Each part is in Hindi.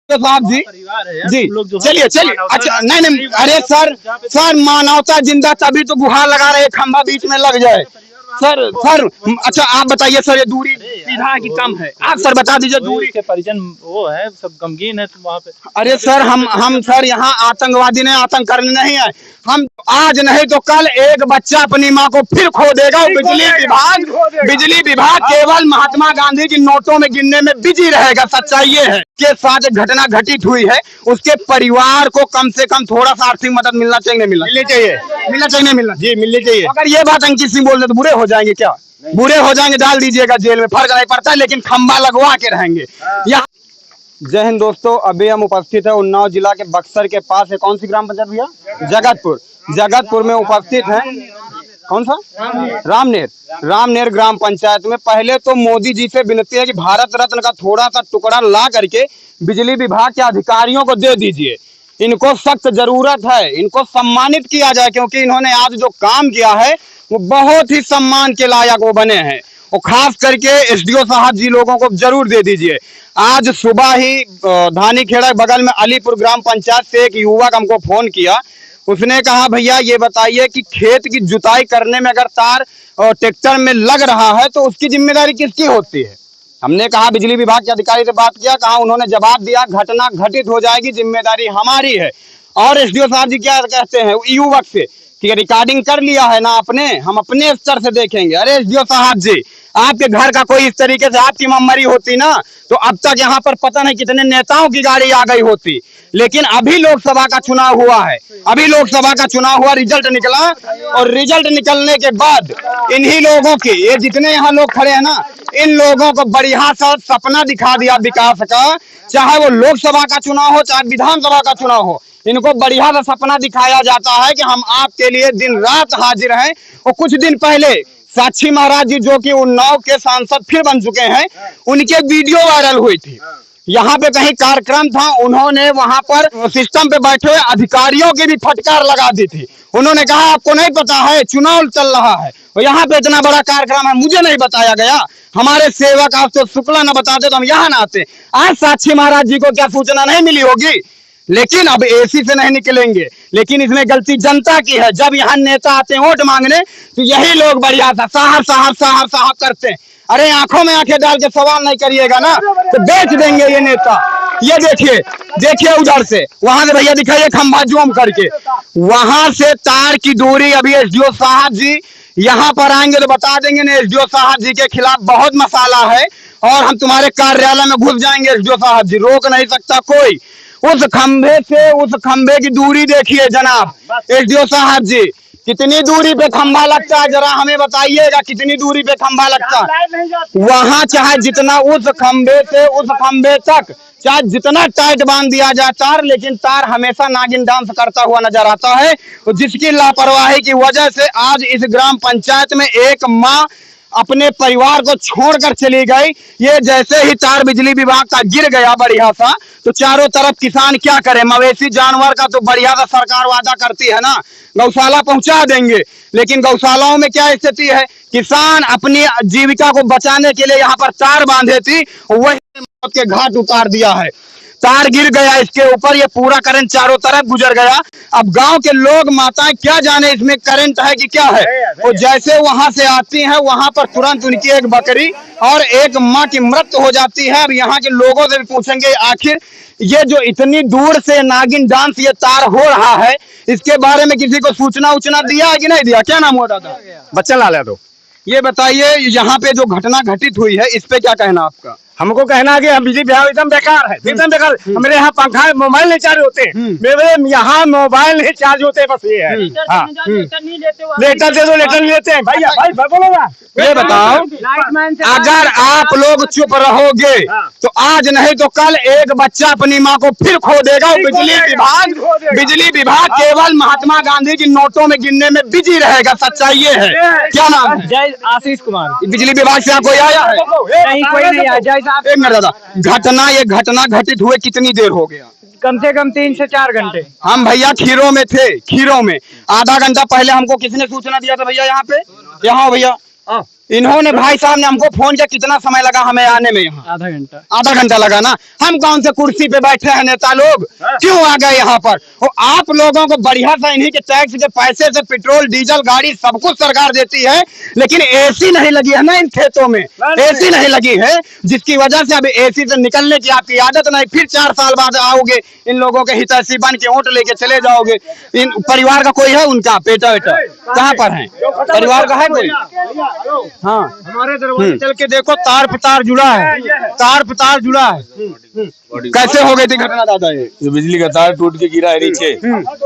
साहब जी जी चलिए चलिए। अच्छा नहीं नहीं, अरे सर मानवता जिंदा तभी तो गुहार लगा रहे, खंभा बीच में लग जाए। सर अच्छा आप बताइए सर, ये दूरी सीधा की कम है? आप सर बता दीजिए दूरी के परिजन वो है, सब गमगीन है वहाँ पे। अरे सर हम सर यहाँ आतंकवादी ने आतंक करने नहीं है। हम आज नहीं तो कल एक बच्चा अपनी माँ को फिर खो देगा। बिजली विभाग केवल महात्मा गांधी की नोटों में गिनने में बिजी रहेगा। सच्चाई ये है के साथ एक घटना घटित हुई है, उसके परिवार को कम से कम थोड़ा सा आर्थिक मदद मिलना चाहिए। नहीं मिलनी चाहिए मिलना जी मिलनी चाहिए। अगर ये बात अंकित सिंह बोल रहे तो बुरे हो जाएंगे क्या? बुरे हो जाएंगे, डाल दीजिएगा जेल में, फर्क नहीं पड़ता है, लेकिन खंबा लगवा के रहेंगे यहाँ। जय हिंद दोस्तों, अभी हम उपस्थित है उन्नाव जिला के बक्सर के पास है, कौन सी ग्राम पंचायत भैया? जगतपुर में उपस्थित है। कौन सा? रामनेर ग्राम पंचायत में। पहले तो मोदी जी से विनती है कि भारत रत्न का थोड़ा सा टुकड़ा ला करके बिजली विभाग के अधिकारियों को दे दीजिए। इनको सख्त जरूरत है, इनको सम्मानित किया जाए, क्योंकि इन्होंने आज जो काम किया है वो बहुत ही सम्मान के लायक वो बने हैं। और खास करके एसडीओ साहब जी लोगों को जरूर दे दीजिए। आज सुबह ही धानी खेड़ा बगल में अलीपुर ग्राम पंचायत से एक युवक हमको फोन किया। उसने कहा भैया ये बताइए कि खेत की जुताई करने में अगर तार ट्रैक्टर में लग रहा है तो उसकी जिम्मेदारी किसकी होती है? हमने कहा बिजली विभाग के अधिकारी से बात किया, कहा उन्होंने जवाब दिया घटना घटित हो जाएगी, जिम्मेदारी हमारी है। और एसडीओ साहब जी क्या कहते हैं युवक से कि रिकॉर्डिंग कर लिया है ना आपने, हम अपने स्तर से देखेंगे। अरे एसडीओ साहब जी, आपके घर का कोई इस तरीके से आपकी मम्मरी होती ना तो अब तक यहाँ पर पता नहीं कितने नेताओं की गाड़ी आ गई होती। लेकिन अभी लोकसभा का चुनाव हुआ है, अभी लोकसभा का चुनाव हुआ, रिजल्ट निकला, और रिजल्ट निकलने के बाद इन्हीं लोगों की, ये जितने यहाँ लोग खड़े हैं ना, इन लोगों को बढ़िया सा सपना दिखा दिया विकास का। चाहे वो लोकसभा का चुनाव हो चाहे विधानसभा का चुनाव हो, इनको बढ़िया सा सपना दिखाया जाता है कि हम आपके लिए दिन रात हाजिर हैं। और कुछ दिन पहले साक्षी महाराज जी जो कि उन्नाव के सांसद फिर बन चुके हैं, उनके वीडियो वायरल हुई थी। यहाँ पे कहीं कार्यक्रम था, उन्होंने वहां पर सिस्टम पे बैठे हुए अधिकारियों की भी फटकार लगा दी थी। उन्होंने कहा आपको नहीं पता है चुनाव चल रहा है और यहाँ पे इतना बड़ा कार्यक्रम है, मुझे नहीं बताया गया, हमारे सेवक आज तो शुक्ला न बताते तो हम यहाँ ना आते। आज साक्षी महाराज जी को क्या सूचना नहीं मिली होगी? लेकिन अब एसी से नहीं निकलेंगे। लेकिन इसमें गलती जनता की है। जब यहाँ नेता आते हैं वोट मांगने तो यही लोग बढ़िया था साहब साहब साहब साहब करते हैं। अरे आंखों में आंखें डाल के सवाल नहीं करिएगा ना तो बेच देंगे ये नेता। ये देखिए उधर से, वहां से भैया दिखाइए खंभा जूम करके, वहां से तार की दूरी। अभी एसडीओ साहब जी यहाँ पर आएंगे तो बता देंगे ना एसडीओ साहब जी के खिलाफ बहुत मसाला है और हम तुम्हारे कार्यालय में घुस जाएंगे। एसडीओ साहब जी रोक नहीं सकता कोई। उस खंभे से उस खंभे की दूरी देखिए जनाब एसडीओ साहब जी, कितनी दूरी पे खंभा लगता है, जरा हमें बताइएगा कितनी दूरी पे खंभा लगता है। वहां चाहे जितना उस खंभे से उस खंभे तक चाहे जितना टाइट बांध दिया जाए तार, लेकिन तार हमेशा नागिन डांस करता हुआ नजर आता है। तो जिसकी लापरवाही की वजह से आज इस ग्राम पंचायत में एक माँ अपने परिवार को छोड़कर चली गई। ये जैसे ही तार बिजली विभाग का गिर गया बढ़िया सा, तो चारों तरफ किसान क्या करे, मवेशी जानवर का तो बढ़िया सा सरकार वादा करती है ना गौशाला पहुंचा देंगे, लेकिन गौशालाओं में क्या स्थिति है? किसान अपनी जीविका को बचाने के लिए यहाँ पर तार बांधे थी, वही मौत के घाट उतार दिया है। तार गिर गया इसके ऊपर, ये पूरा करंट चारों तरफ गुजर गया। अब गांव के लोग माताएं क्या जाने इसमें करंट है कि क्या है। वो जैसे वहां से आती हैं वहां पर तुरंत उनकी एक बकरी और एक माँ की मृत्यु हो जाती है। अब यहाँ के लोगों से भी पूछेंगे आखिर ये जो इतनी दूर से नागिन डांस ये तार हो रहा है, इसके बारे में किसी को सूचना उचना दिया है कि नहीं दिया? क्या नाम हुआ दादा? बच्चन लाल यादव। ये बताइए यहाँ पे जो घटना घटित हुई है इस पे क्या कहना आपका? हमको कहना है कि हम बिजली विभाग एकदम बेकार है, एकदम बेकार। मेरे यहाँ पंखा मोबाइल नहीं चार्ज होते, मेरे यहाँ मोबाइल नहीं चार्ज होते, बस ये है। लेटर दे दो, लेटर नहीं लेते हैं भैया। भाई बोलो ना, ये बताओ अगर आप लोग चुप रहोगे तो आज नहीं तो कल एक बच्चा अपनी माँ को फिर खो देगा। बिजली विभाग केवल महात्मा गांधी की नोटों में गिनने में बिजी रहेगा। सच्चाई ये है। क्या नाम है? जय आशीष कुमार। बिजली विभाग से कोई आया है? नहीं, कोई नहीं आया। एक मिनट दादा, ये घटना घटित हुए कितनी देर हो गया? कम से कम 3 से 4 घंटे। हम भैया खीरों में थे, खीरों में आधा घंटा पहले हमको किसने सूचना दिया था भैया? यहाँ पे यहाँ भैया इन्होंने भाई साहब ने हमको फोन किया, कितना समय लगा हमें आने में यहाँ? आधा घंटा लगा ना। हम कौन से कुर्सी पे बैठे हैं नेता लोग, क्यों आ गए यहाँ पर? और आप लोगों को बढ़िया सा इन्हीं के टैक्स के पैसे से पेट्रोल डीजल गाड़ी सब कुछ सरकार देती है, लेकिन एसी नहीं लगी है ना इन खेतों में, एसी नहीं लगी है, जिसकी वजह से अभी एसी से निकलने की आपकी आदत नहीं। फिर 4 साल बाद आओगे इन लोगों के हितैषी बन के वोट लेके चले जाओगे। इन परिवार का कोई है उनका बेटा वेटा कहाँ पर है? परिवार का है कोई? हाँ, हमारे दरवाजे चल के देखो, तार पे तार जुड़ा है, तार पे तार जुड़ा है। कैसे हो गई थी घटना दादा? ये बिजली का तार टूट के गिरा है नीचे,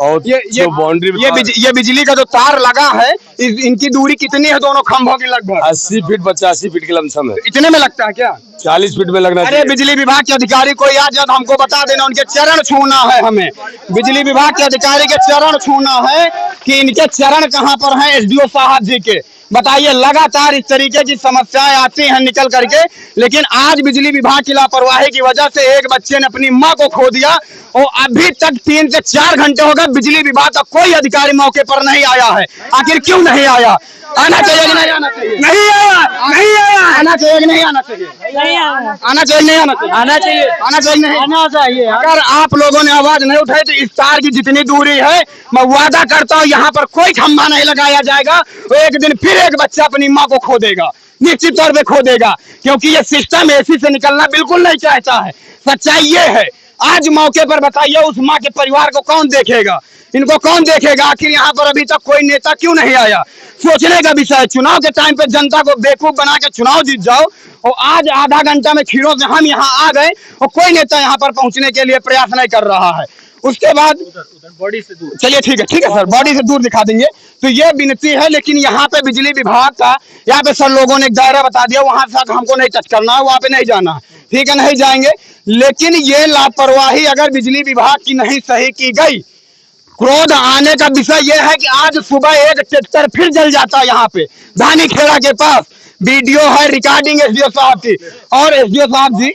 और ये जो बाउंड्री ये बिजली का जो तार लगा है, इनकी दूरी कितनी है दोनों खंभों की? लगभग 80 फीट 85 फीट के लमसम है। इतने में लगता है क्या? 40 फीट में लगना अरे चाहिए। बिजली विभाग के अधिकारी को याद जब हमको बता देना, उनके चरण छूना है हमें। बिजली विभाग के अधिकारी के चरण छूना है कि इनके चरण कहाँ पर हैं एसडीओ साहब जी के। बताइए, लगातार इस तरीके की समस्याएं आती हैं निकल करके, लेकिन आज बिजली विभाग की लापरवाही की वजह से एक बच्चे ने अपनी मां को खो दिया, और अभी तक 3 से 4 घंटे हो गए बिजली विभाग का कोई अधिकारी मौके पर नहीं आया है। आखिर क्यों नहीं आया? आना चाहिए कि नहीं आना चाहिए? नहीं आया, नहीं आया। आना चाहिए कि नहीं आना चाहिए? आना चाहिए नहीं आना चाहिए? आना चाहिए, आना चाहिए नहीं आना चाहिए। अगर आप लोगों ने आवाज नहीं उठाई तो इस तार की जितनी दूरी है, मैं वादा करता हूँ यहाँ पर कोई खंभा नहीं लगाया जाएगा। तो एक दिन फिर एक बच्चा अपनी माँ को खो देगा, निश्चित तौर पे खो देगा, क्योंकि ये सिस्टम एसी से निकलना बिल्कुल नहीं चाहता है। सच्चाई ये है। आज मौके पर बताइए उस माँ के परिवार को कौन देखेगा? इनको कौन देखेगा? आखिर यहाँ पर अभी तक कोई नेता क्यों नहीं आया? सोचने का विषय है। चुनाव के टाइम पे जनता को बेवकूफ बना के चुनाव जीत जाओ, और आज आधा घंटा में खीरों से हम यहाँ आ गए और कोई नेता यहाँ पर पहुंचने के लिए प्रयास नहीं कर रहा है। उसके बाद बॉडी से दूर। चलिए ठीक है सर, बॉडी से दूर दिखा देंगे। तो ये विनती है, लेकिन यहाँ पे बिजली विभाग का, यहाँ पे सर लोगों ने एक दायरा बता दिया, वहां तक हमको नहीं टच करना है, वहां पे नहीं जाना है, ठीक है, नहीं जाएंगे। लेकिन ये लापरवाही अगर बिजली विभाग की नहीं सही की गई, क्रोध आने का विषय यह है कि आज सुबह एक ट्रैक्टर फिर जल जाता है यहाँ पे धानी खेड़ा के पास। वीडियो है, रिकॉर्डिंग एसडीओ साहब की। और एसडीओ साहब जी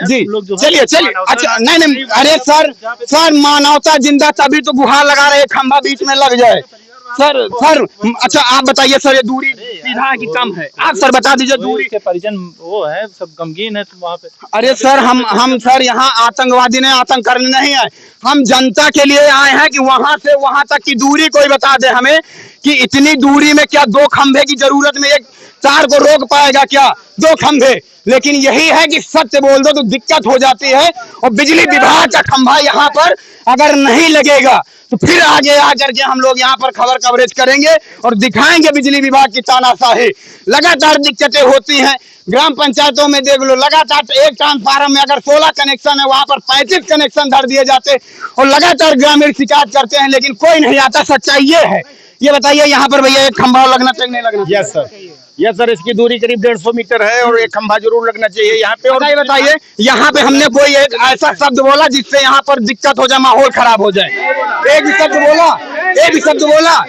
जी चलिए, अच्छा नहीं, अरे सर मानवता जिंदा, तभी तो गुहार लगा रहे, खंभा बीच में लग जाए। सर अच्छा आप बताइए सर, ये दूरी सीधा है कि कम है? आप सर बता दीजिए दूरी के परिजन वो है, सब गमगीन है वहाँ पे। अरे सर हम सर यहाँ आतंकवादी ने आतंक करने नहीं आए, हम जनता के लिए आए हैं कि वहां से वहां तक की दूरी कोई बता दे हमें कि इतनी दूरी में क्या 2 खंभे की जरूरत में एक तार को रोक पाएगा क्या? 2 खंभे। लेकिन यही है कि सत्य बोल दो तो दिक्कत हो जाती है। और बिजली विभाग का खंभा यहाँ पर अगर नहीं लगेगा तो फिर आगे आकर के हम लोग यहाँ पर खबर कवरेज करेंगे और दिखाएंगे बिजली विभाग की तानाशाही। लगातार दिक्कतें होती हैं ग्राम पंचायतों में, देख लो, लगातार एक ट्रांसफार्मर में अगर 16 कनेक्शन है, वहां पर 35 कनेक्शन धर दिए जाते और लगातार ग्रामीण शिकायत करते हैं, लेकिन कोई नहीं आता। सच्चाई ये है। ये बताइए यहाँ पर भैया एक खंभा लगना चाहिए नहीं लगना? यस सर, इसकी दूरी करीब 150 मीटर है और एक खंभा जरूर लगना चाहिए यहाँ पे। और ये बताइए यहाँ पे हमने कोई एक ऐसा शब्द बोला जिससे यहाँ पर दिक्कत हो जाए, माहौल खराब हो जाए? एक भी शब्द बोला?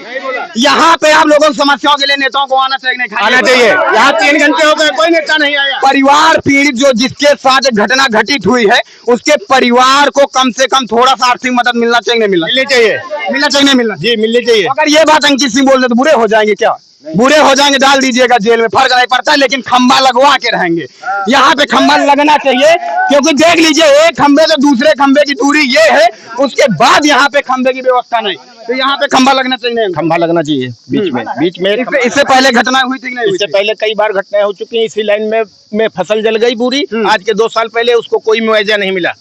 यहाँ पे आप लोगों की समस्याओं के लिए नेताओं को आना चाहिए नहीं? आना चाहिए। यहाँ 3 घंटे हो गए, कोई नेता नहीं आया। परिवार पीड़ित जो जिसके साथ घटना घटित हुई है, उसके परिवार को कम से कम थोड़ा सा आर्थिक मदद मिलना चाहिए नहीं मिलना? मिलनी चाहिए, मिलना चाहिए नहीं मिलना? जी मिलनी चाहिए। अगर ये बात अंकित सिंह बोल दे तो बुरे हो जाएंगे क्या? बुरे हो जाएंगे, डाल दीजिएगा जेल में, फर्क नहीं पड़ता, लेकिन खंभा लगवा के रहेंगे। यहाँ पे खंभा लगना चाहिए, क्योंकि देख लीजिए एक खंभे से दूसरे खंभे की दूरी ये है, उसके बाद यहाँ पे खंभे की व्यवस्था नहीं, तो यहाँ पे खंभा लगना चाहिए। खंभा लगना चाहिए बीच में। इससे पहले घटना हुई थी नहीं? इससे पहले कई बार घटनाएं हो चुकी हैं। इसी लाइन में फसल जल गई पूरी। आज के 2 साल पहले उसको कोई मुआवजा नहीं मिला।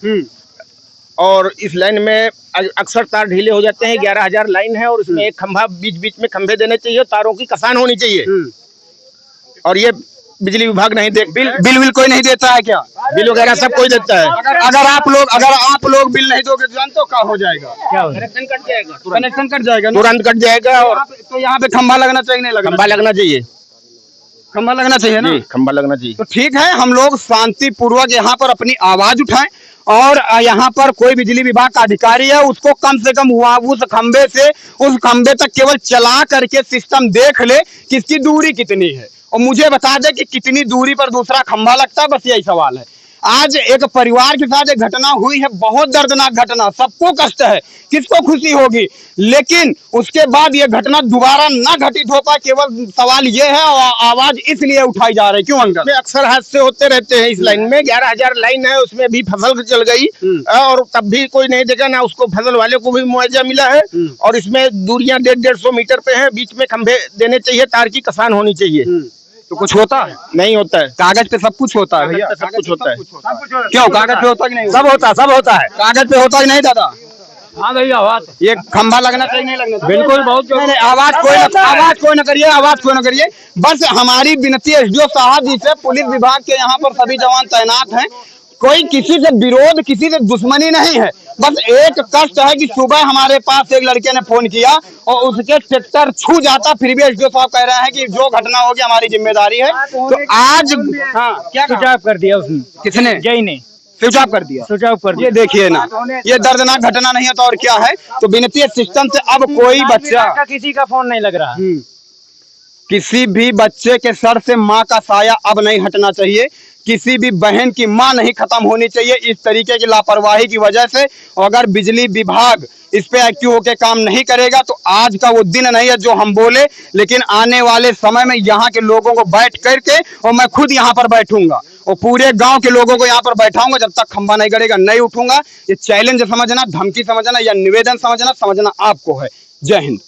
और इस लाइन में अक्सर तार ढीले हो जाते हैं। 11,000 लाइन है और उसमें एक खंभा बीच में खंभे देने चाहिए, तारों की कसान होनी चाहिए। और ये बिजली विभाग नहीं बिल कोई नहीं देता है क्या? बिल वगैरह सब कोई देता है। अगर आप लोग बिल नहीं दोगे जानते हो क्या हो जाएगा? कनेक्शन कट जाएगा, कनेक्शन कट जाएगा, तुरंत कट जाएगा। और तो यहाँ पे खंभा लगना चाहिए नहीं लगना? खंभा लगना चाहिए, खंभा लगना चाहिए ना? खंभा लगना चाहिए। तो ठीक है, हम लोग शांतिपूर्वक यहाँ पर अपनी आवाज उठाएं, और यहाँ पर कोई बिजली विभाग का अधिकारी है उसको कम से कम उस खंभे तक केवल चला करके सिस्टम देख ले कि इसकी दूरी कितनी है, और मुझे बता दे कि कितनी दूरी पर दूसरा खंभा लगता है। बस यही सवाल है। आज एक परिवार के साथ एक घटना हुई है, बहुत दर्दनाक घटना, सबको कष्ट है, किसको खुशी होगी, लेकिन उसके बाद ये घटना दोबारा ना घटित हो पाए, केवल सवाल ये है और आवाज इसलिए उठाई जा रही है। क्यों अंकल? अक्सर हादसे होते रहते हैं इस लाइन में। 11,000 लाइन है, उसमें भी फसल जल गई और तब भी कोई नहीं देखा ना, उसको फसल वाले को भी मुआवजा मिला है। और इसमें दूरियां 150-150 मीटर पे हैं, बीच में खंभे देने चाहिए, तार की कसान होनी चाहिए। तो कुछ होता है? नहीं होता है। कागज पे सब कुछ होता है भैया, सब कुछ होता है। क्यों कागज पे होता कि नहीं? सब होता है। कागज पे होता कि नहीं दादा? हाँ भैया आवाज ये खंभा लगना चाहिए नहीं लगना चाहिए? बिल्कुल, बहुत नहीं, नहीं, आवाज कोई न करिए, आवाज कोई न करिए। बस हमारी विनती एसडीओ साहब जी से, पुलिस विभाग के यहाँ पर सभी जवान तैनात हैं, कोई किसी से विरोध, किसी से दुश्मनी नहीं है, बस एक कष्ट है कि सुबह हमारे पास एक लड़के ने फोन किया और उसके ट्रैक्टर छू जाता, फिर भी एसडीओ साहब कह रहे हैं कि जो घटना होगी हमारी जिम्मेदारी है। तो आज क्या स्विच ऑफ कर दिया उसने, किसने? जय ने स्विच ऑफ कर दिया। स्विच ऑफ कर दिया। ये देखिए ना, ये दर्दनाक घटना नहीं है तो और क्या है। तो विनती है सिस्टम से, अब कोई बच्चा, किसी का फोन नहीं लग रहा। किसी भी बच्चे के सर से माँ का साया अब नहीं हटना चाहिए, किसी भी बहन की माँ नहीं खत्म होनी चाहिए इस तरीके की लापरवाही की वजह से। और अगर बिजली विभाग इस पे एक्टिव होकर काम नहीं करेगा तो आज का वो दिन नहीं है जो हम बोले, लेकिन आने वाले समय में यहाँ के लोगों को बैठ करके, और मैं खुद यहाँ पर बैठूंगा और पूरे गांव के लोगों को यहाँ पर बैठाऊंगा, जब तक खंबा नहीं करेगा नहीं उठूंगा। ये चैलेंज समझना, धमकी समझना या निवेदन समझना आपको है। जय हिंद।